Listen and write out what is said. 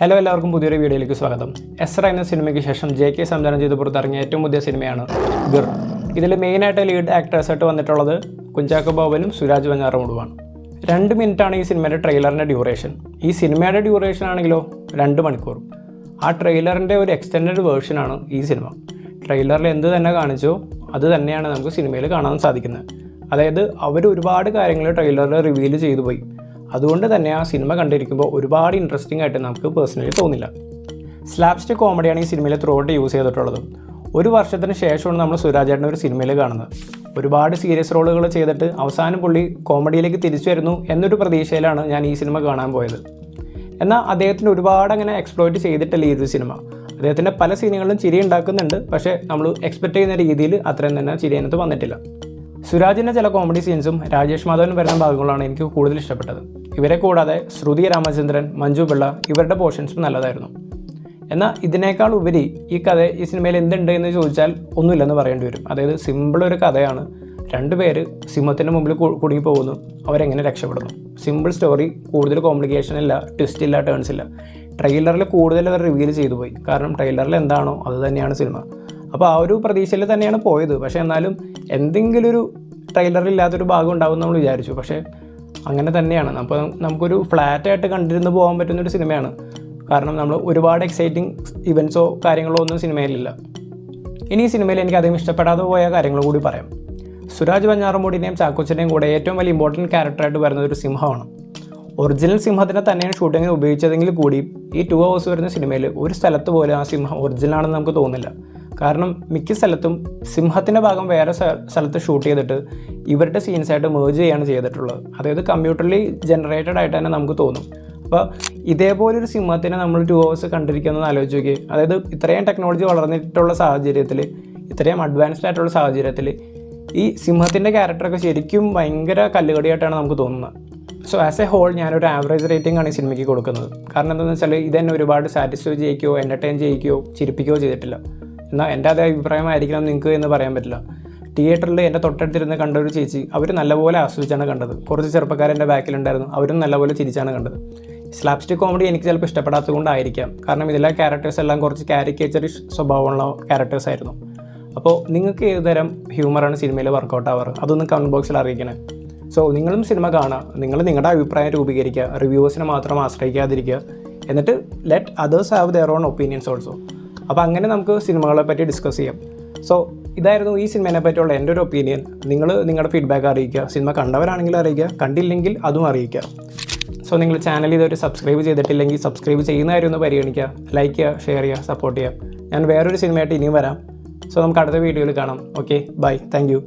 Hello എല്ലാവർക്കും പുതിയൊരു വീഡിയോയിലേക്ക് സ്വാഗതം. എസ്ര എന്ന സിനിമയ്ക്ക് ശേഷം JK സംവിധാനം ചെയ്ത് പുറത്തിറങ്ങിയ ഏറ്റവും പുതിയ സിനിമയാണ് ഗിർ. ഇതിൽ മെയിനായിട്ട് ലീഡ് ആക്ടേഴ്സായിട്ട് വന്നിട്ടുള്ളത് കുഞ്ചാക്കോ ബോബനും സുരാജ് വെഞ്ഞാറമൂടുമാണ്. 2 മിനിറ്റാണ് ഈ സിനിമയുടെ ട്രെയിലറിൻ്റെ ഡ്യൂറേഷൻ. ഈ സിനിമയുടെ ഡ്യൂറേഷൻ ആണെങ്കിലോ 2 മണിക്കൂർ. ആ ട്രെയിലറിൻ്റെ ഒരു എക്സ്റ്റെൻഡഡ് വേർഷനാണ് ഈ സിനിമ. ട്രെയിലറിൽ എന്ത് തന്നെ കാണിച്ചോ അത് തന്നെയാണ് നമുക്ക് സിനിമയിൽ കാണാൻ സാധിക്കുന്നത്. അതായത് അവർ ഒരുപാട് കാര്യങ്ങൾ ട്രെയിലറിൽ റിവീൽ ചെയ്തു പോയി. അതുകൊണ്ട് തന്നെ ആ സിനിമ കണ്ടിരിക്കുമ്പോൾ ഒരുപാട് ഇൻട്രസ്റ്റിംഗ് ആയിട്ട് നമുക്ക് പേഴ്സണലി തോന്നില്ല. സ്ലാപ്സ്റ്റിക് കോമഡിയാണ് ഈ സിനിമയിൽ ത്രൂ ഔട്ട് യൂസ് ചെയ്തിട്ടുള്ളത്. 1 വർഷത്തിന് ശേഷമാണ് നമ്മൾ സുരാജേട്ടനെ ഒരു സിനിമയിൽ കാണുന്നത്. ഒരുപാട് സീരിയസ് റോളുകൾ ചെയ്തിട്ട് അവസാനം പുള്ളി കോമഡിയിലേക്ക് തിരിച്ചു വരുന്നു എന്നൊരു പ്രതീക്ഷയിലാണ് ഞാൻ ഈ സിനിമ കാണാൻ പോയത്. എന്നാൽ അദ്ദേഹത്തിന് ഒരുപാട് അങ്ങനെ എക്സ്പ്ലോയിറ്റ് ചെയ്തിട്ടില്ല ഈ ഒരു സിനിമ. അദ്ദേഹത്തിൻ്റെ പല സീനുകളിലും ചിരി ഉണ്ടാക്കുന്നുണ്ട്, പക്ഷേ നമ്മൾ എക്സ്പെക്റ്റ് ചെയ്യുന്ന രീതിയിൽ അത്രയും തന്നെ ചിരി അതിനകത്ത് വന്നിട്ടില്ല. സുരാജിൻ്റെ ചില കോമഡി സീൻസും രാജേഷ് മാധവൻ വരുന്ന ഭാഗങ്ങളാണ് എനിക്ക് കൂടുതൽ ഇഷ്ടപ്പെട്ടത്. ഇവരെ കൂടാതെ ശ്രുതി രാമചന്ദ്രൻ, മഞ്ജു പിള്ള ഇവരുടെ പോർഷൻസും നല്ലതായിരുന്നു. എന്നാൽ ഇതിനേക്കാൾ ഉപരി ഈ സിനിമയിൽ എന്തുണ്ട് എന്ന് ചോദിച്ചാൽ ഒന്നുമില്ലെന്ന് പറയേണ്ടി വരും. അതായത് സിമ്പിൾ ഒരു കഥയാണ്. 2 പേര് സിംഹത്തിൻ്റെ മുമ്പിൽ കുടുങ്ങി പോകുന്നു, അവരെങ്ങനെ രക്ഷപ്പെടുന്നു. സിമ്പിൾ സ്റ്റോറി, കൂടുതൽ കോംപ്ലിക്കേഷൻ ഇല്ല, ട്വിസ്റ്റ് ഇല്ല, ടേൺസ് ഇല്ല. ട്രെയിലറിൽ കൂടുതൽ അവർ റിവീൽ ചെയ്തു പോയി. കാരണം ട്രെയിലറിൽ എന്താണോ അത് തന്നെയാണ് സിനിമ. അപ്പോൾ ആ ഒരു പ്രതീക്ഷയിൽ തന്നെയാണ് പോയത്. പക്ഷേ എന്നാലും എന്തെങ്കിലും ഒരു ട്രെയിലറില്ലാത്തൊരു ഭാഗം ഉണ്ടാവും നമ്മൾ വിചാരിച്ചു. പക്ഷേ അങ്ങനെ തന്നെയാണ്. അപ്പോൾ നമുക്കൊരു ഫ്ലാറ്റായിട്ട് കണ്ടിരുന്ന് പോകാൻ പറ്റുന്നൊരു സിനിമയാണ്. കാരണം നമ്മൾ ഒരുപാട് എക്സൈറ്റിംഗ് ഇവൻറ്റ്സോ കാര്യങ്ങളോ ഒന്നും സിനിമയിലില്ല. ഇനി ഈ സിനിമയിൽ എനിക്ക് അധികം ഇഷ്ടപ്പെടാതെ പോയ കാര്യങ്ങൾ കൂടി പറയാം. സുരാജ് വെഞ്ഞാറമൂടിൻ്റെയും ചാക്കോച്ചൻ്റെയും കൂടെ ഏറ്റവും വലിയ ഇമ്പോർട്ടൻറ്റ് ക്യാരക്ടറായിട്ട് വരുന്നത് ഒരു സിംഹമാണ്. ഒറിജിനൽ സിംഹത്തിനെ തന്നെയാണ് ഷൂട്ടിങ്ങിന് ഉപയോഗിച്ചതെങ്കിൽ കൂടി ഈ 2 hours വരുന്ന സിനിമയിൽ ഒരു സ്ഥലത്ത് പോലും ആ സിംഹം ഒറിജിനലാണെന്ന് നമുക്ക് തോന്നില്ല. കാരണം മിക്ക സ്ഥലത്തും സിംഹത്തിൻ്റെ ഭാഗം വേറെ സ്ഥലത്ത് ഷൂട്ട് ചെയ്തിട്ട് ഇവരുടെ സീൻസായിട്ട് മേർജ് ചെയ്യാണ് ചെയ്തിട്ടുള്ളത്. അതായത് കമ്പ്യൂട്ടറിൽ ജനറേറ്റഡ് ആയിട്ട് തന്നെ നമുക്ക് തോന്നും. അപ്പോൾ ഇതേപോലൊരു സിംഹത്തിനെ നമ്മൾ 2 hours കണ്ടിരിക്കുന്നത് ആലോചിച്ച് നോക്കി. അതായത് ഇത്രയും ടെക്നോളജി വളർന്നിട്ടുള്ള സാഹചര്യത്തിൽ, ഇത്രയും അഡ്വാൻസ്ഡ് ആയിട്ടുള്ള സാഹചര്യത്തിൽ ഈ സിംഹത്തിൻ്റെ ക്യാരക്ടറൊക്കെ ശരിക്കും ഭയങ്കര കല്ലുകടിയായിട്ടാണ് നമുക്ക് തോന്നുന്നത്. സോ ആസ് എ ഹോൾ ഞാനൊരു ആവറേജ് റേറ്റിംഗ് ആണ് ഈ സിനിമയ്ക്ക് കൊടുക്കുന്നത്. കാരണം എന്താണെന്ന് വെച്ചാൽ ഇതെന്നെ ഒരുപാട് സാറ്റിസ്ഫൈ ചെയ്യിക്കുകയോ എൻ്റർടൈൻ ചെയ്യിക്കുകയോ ചിരിപ്പിക്കുകയോ ചെയ്തിട്ടില്ല. എന്നാൽ എൻ്റെ അതേ അഭിപ്രായമായിരിക്കണം നിങ്ങൾക്ക് എന്ന് പറയാൻ പറ്റില്ല. തിയേറ്ററിൽ എൻ്റെ തൊട്ടടുത്തിരുന്ന് കണ്ട ഒരു ചേച്ചി, അവർ നല്ലപോലെ ആസ്വദിച്ചാണ് കണ്ടത്. കുറച്ച് ചെറുപ്പക്കാരെൻ്റെ ബാക്കിലുണ്ടായിരുന്നു, അവരും നല്ലപോലെ ചിരിച്ചാണ് കണ്ടത്. സ്ലാപ്സ്റ്റിക് കോമഡി എനിക്ക് ചിലപ്പോൾ ഇഷ്ടപ്പെടാത്തത് കൊണ്ടായിരിക്കാം. കാരണം ഇതിലെ ക്യാരക്ടേഴ്സ് എല്ലാം കുറച്ച് കാരിക്കേച്ചറിഷ് സ്വഭാവമുള്ള ക്യാരക്ടേഴ്സ് ആയിരുന്നു. അപ്പോൾ നിങ്ങൾക്ക് ഏത് തരം ഹ്യൂമറാണ് സിനിമയിൽ വർക്കൗട്ട് ആവാറ് അതൊന്ന് കമൻറ്റ് ബോക്സിൽ അറിയിക്കണേ. സോ നിങ്ങളും സിനിമ കാണുക, നിങ്ങളുടെ അഭിപ്രായം രൂപീകരിക്കുക, റിവ്യൂസിനെ മാത്രം ആശ്രയിക്കാതിരിക്കുക. എന്നിട്ട് let others have their own opinions also. അപ്പോൾ അങ്ങനെ നമുക്ക് സിനിമകളെ പറ്റി ഡിസ്കസ് ചെയ്യാം. സോ ഇതായിരുന്നു ഈ സിനിമയെ പറ്റിയുള്ള എൻ്റെ ഒരു ഒപ്പീനിയൻ. നിങ്ങളുടെ ഫീഡ്ബാക്ക് അറിയിക്കുക. സിനിമ കണ്ടവരാണെങ്കിൽ അറിയിക്കുക, കണ്ടില്ലെങ്കിൽ അതും അറിയിക്കുക. സോ നിങ്ങൾ ചാനൽ ഇതൊരു സബ്സ്ക്രൈബ് ചെയ്തിട്ടില്ലെങ്കിൽ സബ്സ്ക്രൈബ് ചെയ്യുന്ന കാര്യം ഒന്ന് പരിഗണിക്കുക. ലൈക്ക് ചെയ്യുക, ഷെയർ ചെയ്യുക, സപ്പോർട്ട് ചെയ്യുക. ഞാൻ വേറൊരു സിനിമയായിട്ട് ഇനിയും വരാം. സോ നമുക്ക് അടുത്ത വീഡിയോയിൽ കാണാം. Okay, bye, thank U.